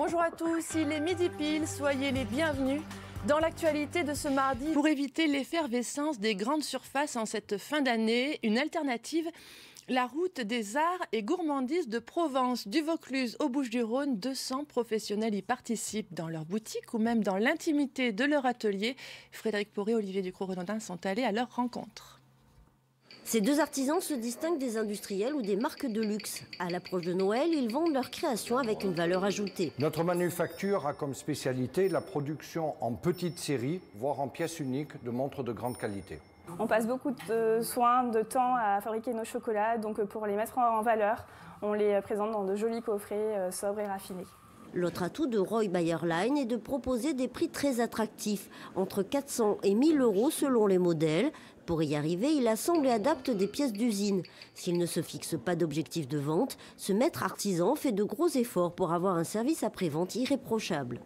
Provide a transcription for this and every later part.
Bonjour à tous, il est midi pile, soyez les bienvenus dans l'actualité de ce mardi. Pour éviter l'effervescence des grandes surfaces en cette fin d'année, une alternative, la route des arts et gourmandises de Provence. Du Vaucluse aux Bouches-du-Rhône, 200 professionnels y participent dans leur boutique ou même dans l'intimité de leur atelier. Frédéric Poré et Olivier Ducrot-Renaudin sont allés à leur rencontre. Ces deux artisans se distinguent des industriels ou des marques de luxe. À l'approche de Noël, ils vendent leurs créations avec une valeur ajoutée. Notre manufacture a comme spécialité la production en petite série, voire en pièces uniques de montres de grande qualité. On passe beaucoup de soins, de temps à fabriquer nos chocolats, donc pour les mettre en valeur, on les présente dans de jolis coffrets sobres et raffinés. L'autre atout de Roy Bayerlein est de proposer des prix très attractifs, entre 400 et 1000 € selon les modèles. Pour y arriver, il assemble et adapte des pièces d'usine. S'il ne se fixe pas d'objectif de vente, ce maître artisan fait de gros efforts pour avoir un service après-vente irréprochable.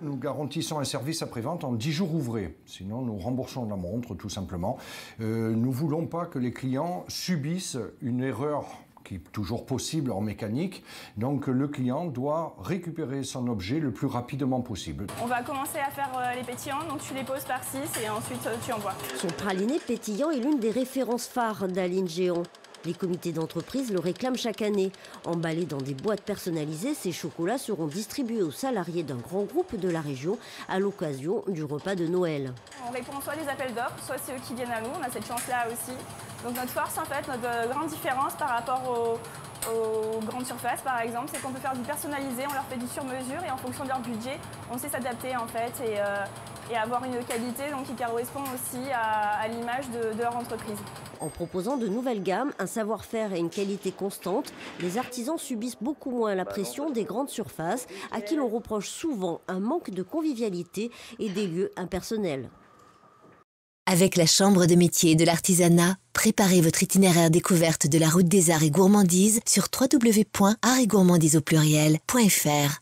Nous garantissons un service après-vente en 10 jours ouvrés. Sinon, nous remboursons la montre, tout simplement. Nous ne voulons pas que les clients subissent une erreur qui est toujours possible en mécanique. Donc, le client doit récupérer son objet le plus rapidement possible. On va commencer à faire les pétillants, donc tu les poses par 6 et ensuite tu envoies. Son praliné pétillant est l'une des références phares d'Aline Géant. Les comités d'entreprise le réclament chaque année. Emballés dans des boîtes personnalisées, ces chocolats seront distribués aux salariés d'un grand groupe de la région à l'occasion du repas de Noël. On répond soit des appels d'offres, soit c'est eux qui viennent à nous. On a cette chance-là aussi. Donc notre force, en fait, notre grande différence par rapport aux grandes surfaces, par exemple, c'est qu'on peut faire du personnalisé, on leur fait du sur-mesure et en fonction de leur budget, on sait s'adapter en fait et avoir une qualité donc, qui correspond aussi à l'image de leur entreprise. En proposant de nouvelles gammes, un savoir-faire et une qualité constante, les artisans subissent beaucoup moins la pression des grandes surfaces à qui l'on reproche souvent un manque de convivialité et des lieux impersonnels. Avec la Chambre de métier et de l'artisanat, préparez votre itinéraire découverte de la route des arts et gourmandises sur www.artsetgourmandises.fr.